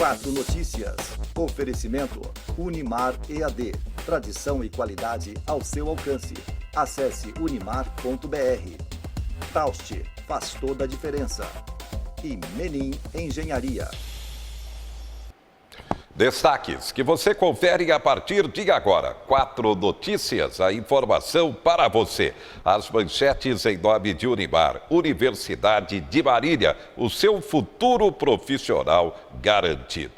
4 Notícias. Oferecimento Unimar EAD. Tradição e qualidade ao seu alcance. Acesse unimar.br. Taust, faz toda a diferença. E Menin Engenharia. Destaques que você confere a partir de agora. 4 Notícias, a informação para você. As manchetes em nome de Unimar, Universidade de Marília, o seu futuro profissional garantido.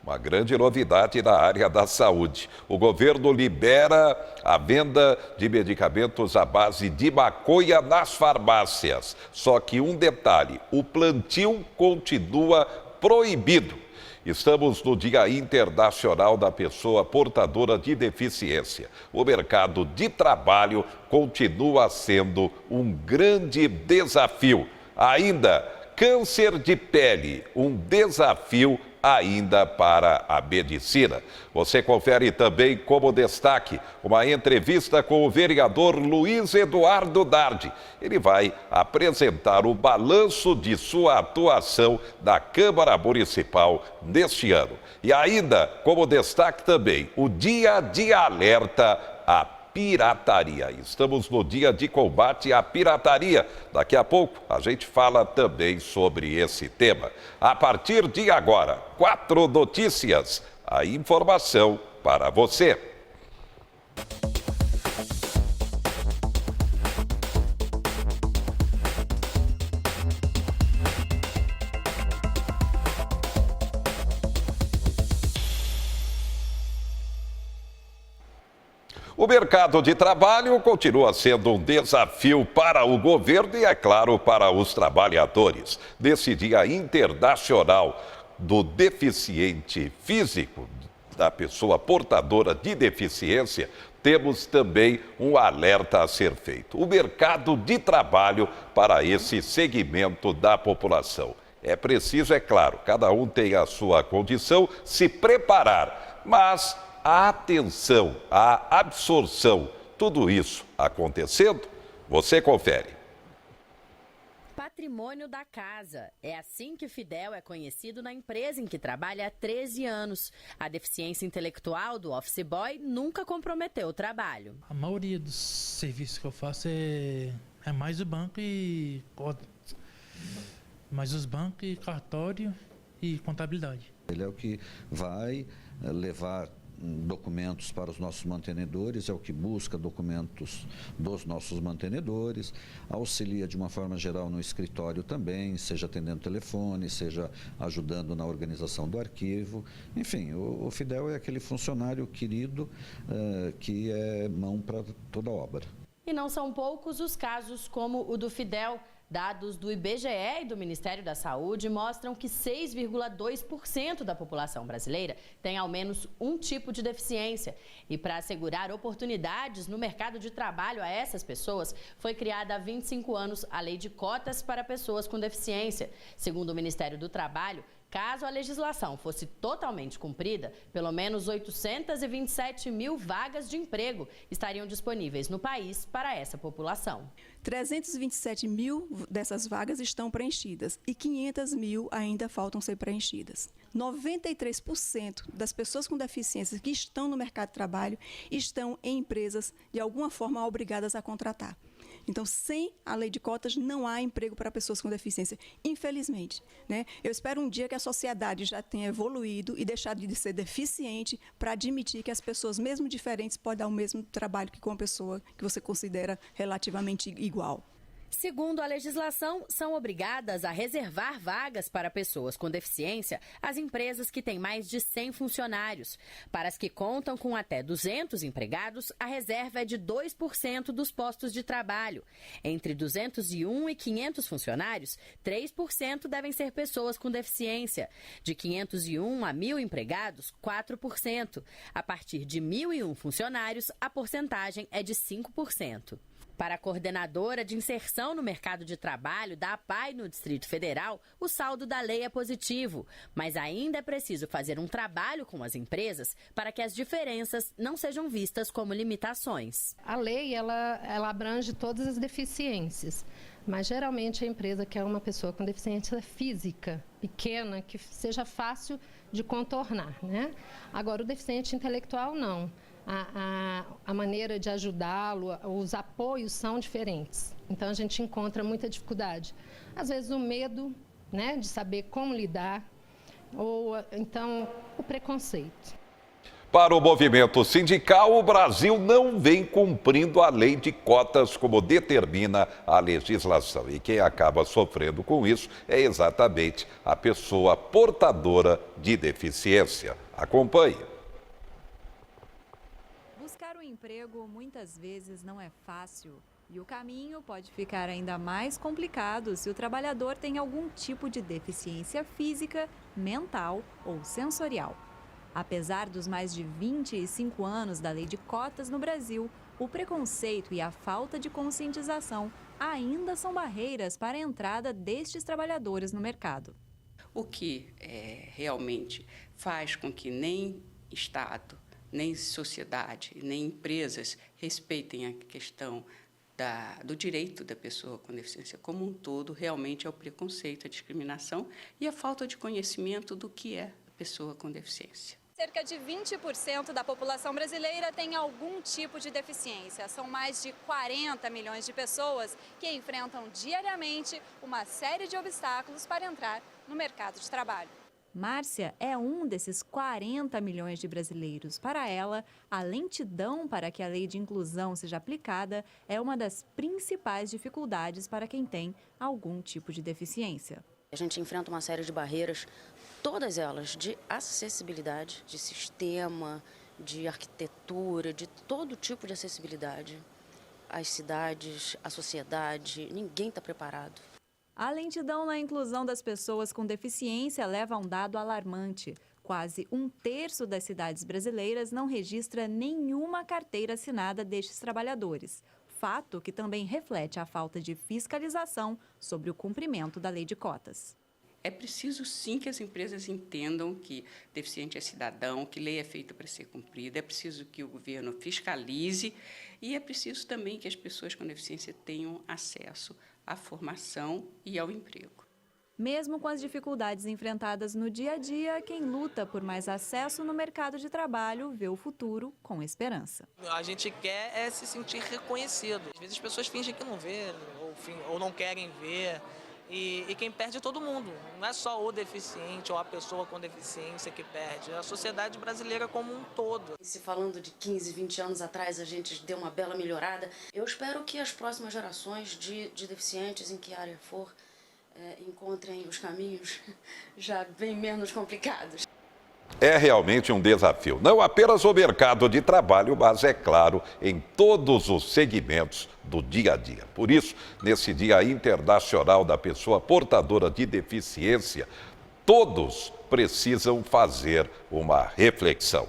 Uma grande novidade na área da saúde. O governo libera a venda de medicamentos à base de maconha nas farmácias. Só que um detalhe, o plantio continua proibido. Estamos no Dia Internacional da Pessoa Portadora de Deficiência. O mercado de trabalho continua sendo um grande desafio. Ainda, câncer de pele, um desafio ainda para a medicina. Você confere também como destaque uma entrevista com o vereador Luiz Eduardo Dardi. Ele vai apresentar o balanço de sua atuação na Câmara Municipal neste ano. E ainda, como destaque também, o Dia de Alerta à pirataria. Estamos no dia de combate à pirataria. Daqui a pouco a gente fala também sobre esse tema. A partir de agora, 4 Notícias, a informação para você. O mercado de trabalho continua sendo um desafio para o governo e, é claro, para os trabalhadores. Nesse Dia Internacional do Deficiente Físico, da pessoa portadora de deficiência, temos também um alerta a ser feito. O mercado de trabalho para esse segmento da população. É preciso, é claro, cada um tem a sua condição, se preparar, mas a atenção, a absorção, tudo isso acontecendo? Você confere. Patrimônio da casa. É assim que Fidel é conhecido na empresa em que trabalha há 13 anos. A deficiência intelectual do office boy nunca comprometeu o trabalho. A maioria dos serviços que eu faço é mais o banco e mais os bancos e cartório e contabilidade. Ele é o que vai levar documentos para os nossos mantenedores, é o que busca documentos dos nossos mantenedores, auxilia de uma forma geral no escritório também, seja atendendo telefone, seja ajudando na organização do arquivo. Enfim, o Fidel é aquele funcionário querido que é mão para toda a obra. E não são poucos os casos como o do Fidel. Dados do IBGE e do Ministério da Saúde mostram que 6,2% da população brasileira tem ao menos um tipo de deficiência. E para assegurar oportunidades no mercado de trabalho a essas pessoas, foi criada há 25 anos a Lei de Cotas para Pessoas com Deficiência. Segundo o Ministério do Trabalho, caso a legislação fosse totalmente cumprida, pelo menos 827 mil vagas de emprego estariam disponíveis no país para essa população. 327 mil dessas vagas estão preenchidas e 500 mil ainda faltam ser preenchidas. 93% das pessoas com deficiências que estão no mercado de trabalho estão em empresas de alguma forma obrigadas a contratar. Então, sem a lei de cotas, não há emprego para pessoas com deficiência, infelizmente, né? Eu espero um dia que a sociedade já tenha evoluído e deixado de ser deficiente para admitir que as pessoas, mesmo diferentes, podem dar o mesmo trabalho que com uma pessoa que você considera relativamente igual. Segundo a legislação, são obrigadas a reservar vagas para pessoas com deficiência as empresas que têm mais de 100 funcionários. Para as que contam com até 200 empregados, a reserva é de 2% dos postos de trabalho. Entre 201 e 500 funcionários, 3% devem ser pessoas com deficiência. De 501 a 1.000 empregados, 4%. A partir de 1.001 funcionários, a porcentagem é de 5%. Para a coordenadora de inserção no mercado de trabalho da APAI no Distrito Federal, o saldo da lei é positivo, mas ainda é preciso fazer um trabalho com as empresas para que as diferenças não sejam vistas como limitações. A lei ela abrange todas as deficiências, mas geralmente a empresa quer uma pessoa com deficiência física, pequena que seja fácil de contornar, né? Agora, o deficiente intelectual, não. A maneira de ajudá-lo, os apoios são diferentes. Então, a gente encontra muita dificuldade. Às vezes, o medo, né, de saber como lidar, ou então o preconceito. Para o movimento sindical, o Brasil não vem cumprindo a lei de cotas como determina a legislação. E quem acaba sofrendo com isso é exatamente a pessoa portadora de deficiência. Acompanhe. Buscar um emprego muitas vezes não é fácil. E o caminho pode ficar ainda mais complicado se o trabalhador tem algum tipo de deficiência física, mental ou sensorial. Apesar dos mais de 25 anos da lei de cotas no Brasil, o preconceito e a falta de conscientização ainda são barreiras para a entrada destes trabalhadores no mercado. O que realmente faz com que nem Estado, nem sociedade, nem empresas respeitem a questão do direito da pessoa com deficiência como um todo, realmente é o preconceito, a discriminação e a falta de conhecimento do que é a pessoa com deficiência. Cerca de 20% da população brasileira tem algum tipo de deficiência. São mais de 40 milhões de pessoas que enfrentam diariamente uma série de obstáculos para entrar no mercado de trabalho. Márcia é um desses 40 milhões de brasileiros. Para ela, a lentidão para que a lei de inclusão seja aplicada é uma das principais dificuldades para quem tem algum tipo de deficiência. A gente enfrenta uma série de barreiras, todas elas de acessibilidade, de sistema, de arquitetura, de todo tipo de acessibilidade. As cidades, a sociedade, ninguém está preparado. A lentidão na inclusão das pessoas com deficiência leva a um dado alarmante. Quase 1/3 das cidades brasileiras não registra nenhuma carteira assinada destes trabalhadores. Fato que também reflete a falta de fiscalização sobre o cumprimento da lei de cotas. É preciso, sim, que as empresas entendam que deficiente é cidadão, que lei é feita para ser cumprida, é preciso que o governo fiscalize e é preciso também que as pessoas com deficiência tenham acesso à formação e ao emprego. Mesmo com as dificuldades enfrentadas no dia a dia, quem luta por mais acesso no mercado de trabalho vê o futuro com esperança. A gente quer se sentir reconhecido. Às vezes as pessoas fingem que não vê ou não querem ver. E quem perde é todo mundo. Não é só o deficiente ou a pessoa com deficiência que perde. É a sociedade brasileira como um todo. Se falando de 15, 20 anos atrás a gente deu uma bela melhorada, eu espero que as próximas gerações de deficientes, em que área for, encontrem os caminhos já bem menos complicados. É realmente um desafio, não apenas no mercado de trabalho, mas, é claro, em todos os segmentos do dia a dia. Por isso, nesse Dia Internacional da Pessoa Portadora de Deficiência, todos precisam fazer uma reflexão.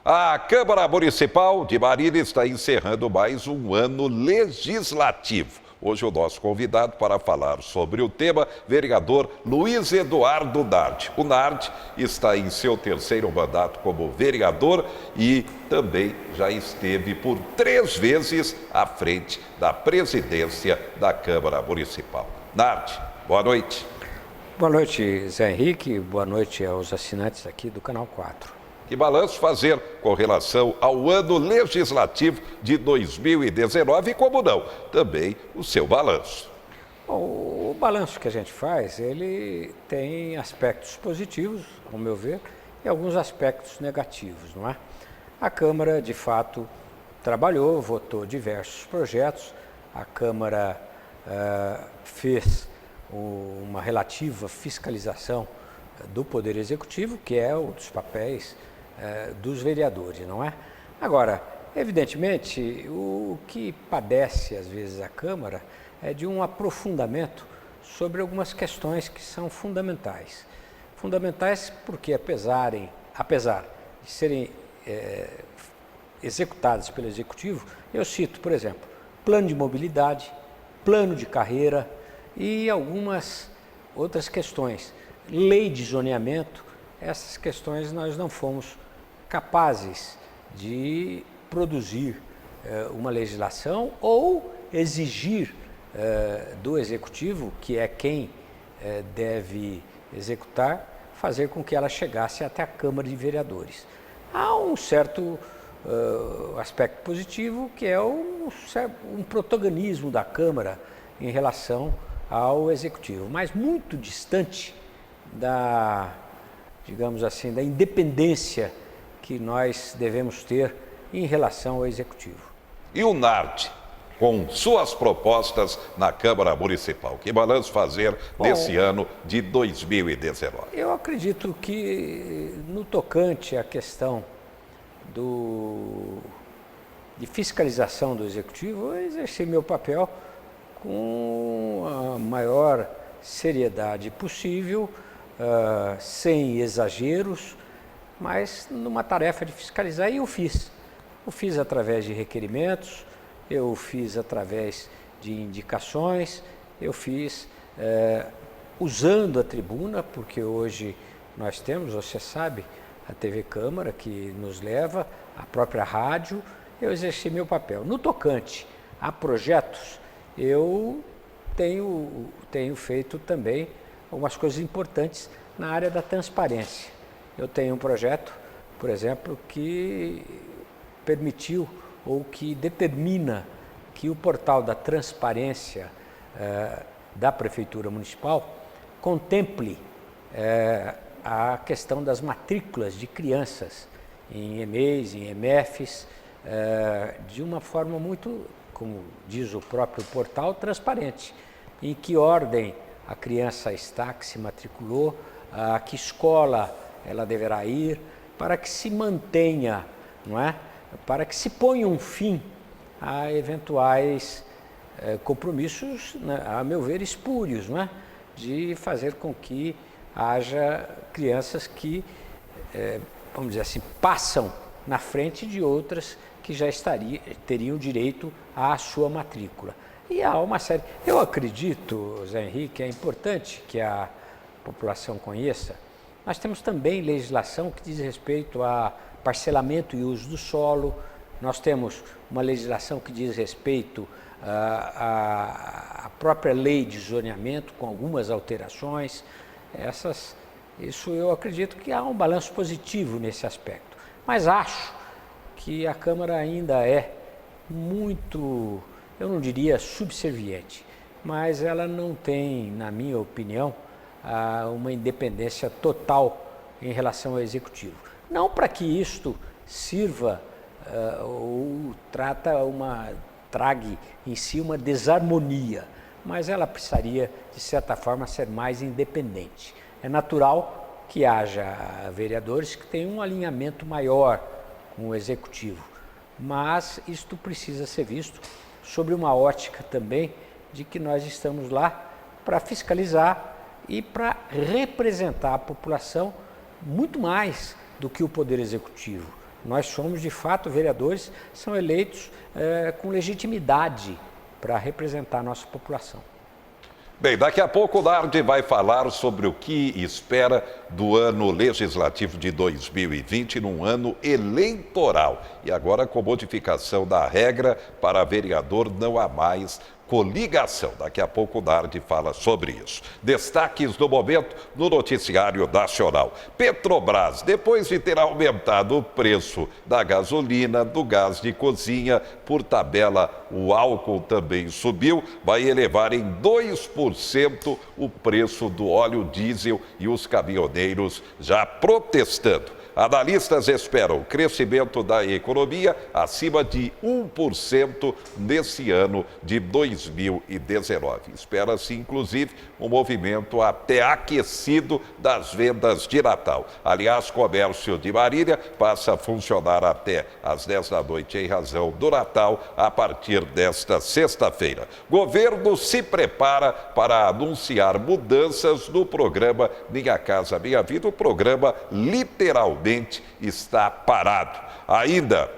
A Câmara Municipal de Marília está encerrando mais um ano legislativo. Hoje o nosso convidado para falar sobre o tema, vereador Luiz Eduardo Nardi. O Nardi está em seu 3º mandato como vereador e também já esteve por 3 vezes à frente da presidência da Câmara Municipal. Nardi, boa noite. Boa noite, Zé Henrique. Boa noite aos assinantes aqui do Canal 4. Que balanço fazer com relação ao ano legislativo de 2019 e, como não, também o seu balanço? Bom, o balanço que a gente faz, ele tem aspectos positivos, ao meu ver, e alguns aspectos negativos, não é? A Câmara, de fato, trabalhou, votou diversos projetos, a Câmara fez uma relativa fiscalização do Poder Executivo, que é um dos papéis dos vereadores, não é? Agora, evidentemente, o que padece às vezes a Câmara é de um aprofundamento sobre algumas questões que são fundamentais. Fundamentais porque, apesar de serem executadas pelo Executivo, eu cito, por exemplo, plano de mobilidade, plano de carreira e algumas outras questões. Lei de zoneamento, essas questões nós não fomos capazes de produzir uma legislação ou exigir do Executivo, que é quem deve executar, fazer com que ela chegasse até a Câmara de Vereadores. Há um certo aspecto positivo, que é um protagonismo da Câmara em relação ao Executivo, mas muito distante da, digamos assim, da independência que nós devemos ter em relação ao Executivo. E o NARTE, com suas propostas na Câmara Municipal, que balanço fazer nesse ano de 2019? Eu acredito que, no tocante à questão de fiscalização do Executivo, eu exerci meu papel com a maior seriedade possível, sem exageros, mas numa tarefa de fiscalizar, e eu fiz. Eu fiz através de requerimentos, eu fiz através de indicações, eu fiz usando a tribuna, porque hoje nós temos, você sabe, a TV Câmara que nos leva, a própria rádio, eu exerci meu papel. No tocante a projetos, eu tenho feito também algumas coisas importantes na área da transparência. Eu tenho um projeto, por exemplo, que permitiu ou que determina que o portal da transparência da Prefeitura Municipal contemple a questão das matrículas de crianças em EMEIs, em EMEFs, de uma forma muito, como diz o próprio portal, transparente. Em que ordem a criança está, que se matriculou, a que escola ela deverá ir, para que se mantenha, não é? Para que se ponha um fim a eventuais compromissos, né, a meu ver, espúrios, não é? De fazer com que haja crianças que, vamos dizer assim, passam na frente de outras que já teriam direito à sua matrícula. E há uma série. Eu acredito, Zé Henrique, é importante que a população conheça. Nós temos também legislação que diz respeito a parcelamento e uso do solo. Nós temos uma legislação que diz respeito à própria lei de zoneamento, com algumas alterações. Isso eu acredito que há um balanço positivo nesse aspecto. Mas acho que a Câmara ainda é muito, eu não diria subserviente, mas ela não tem, na minha opinião, uma independência total em relação ao Executivo. Não para que isto sirva ou trague em si uma desarmonia, mas ela precisaria, de certa forma, ser mais independente. É natural que haja vereadores que tenham um alinhamento maior com o Executivo, mas isto precisa ser visto sobre uma ótica também de que nós estamos lá para fiscalizar e para representar a população muito mais do que o Poder Executivo. Nós somos, de fato, vereadores, são eleitos com legitimidade para representar a nossa população. Bem, daqui a pouco o Nardi vai falar sobre o que espera do ano legislativo de 2020, num ano eleitoral. E agora com modificação da regra para vereador não há mais coligação. Daqui a pouco o Nardi fala sobre isso. Destaques do momento no noticiário nacional. Petrobras, depois de ter aumentado o preço da gasolina, do gás de cozinha, por tabela o álcool também subiu, vai elevar em 2% o preço do óleo diesel e os caminhoneiros já protestando. Analistas esperam crescimento da economia acima de 1% nesse ano de 2019. Espera-se, inclusive, um movimento até aquecido das vendas de Natal. Aliás, comércio de Marília passa a funcionar até às 10 da noite em razão do Natal, a partir desta sexta-feira. Governo se prepara para anunciar mudanças no programa Minha Casa Minha Vida. O programa literalmente está parado. Ainda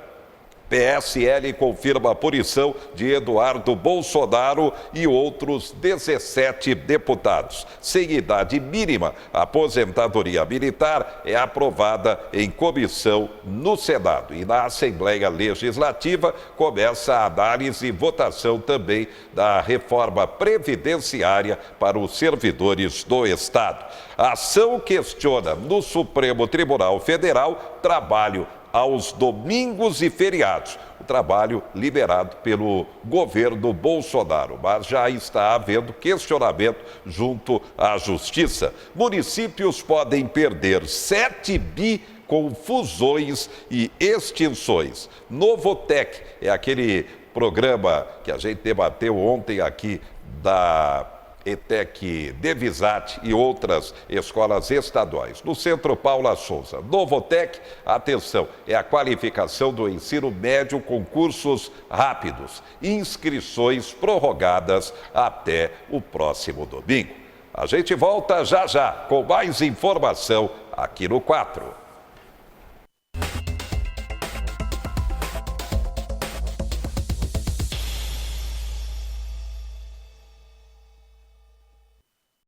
PSL confirma a punição de Eduardo Bolsonaro e outros 17 deputados. Sem idade mínima, a aposentadoria militar é aprovada em comissão no Senado. E na Assembleia Legislativa começa a análise e votação também da reforma previdenciária para os servidores do Estado. A ação questiona no Supremo Tribunal Federal trabalho aos domingos e feriados. O trabalho liberado pelo governo Bolsonaro, mas já está havendo questionamento junto à Justiça. Municípios podem perder 7 bi com fusões e extinções. Novotec é aquele programa que a gente debateu ontem aqui da ETEC Devisat e outras escolas estaduais. No Centro Paula Souza, Novotec, atenção, é a qualificação do ensino médio com cursos rápidos. Inscrições prorrogadas até o próximo domingo. A gente volta já já com mais informação aqui no 4.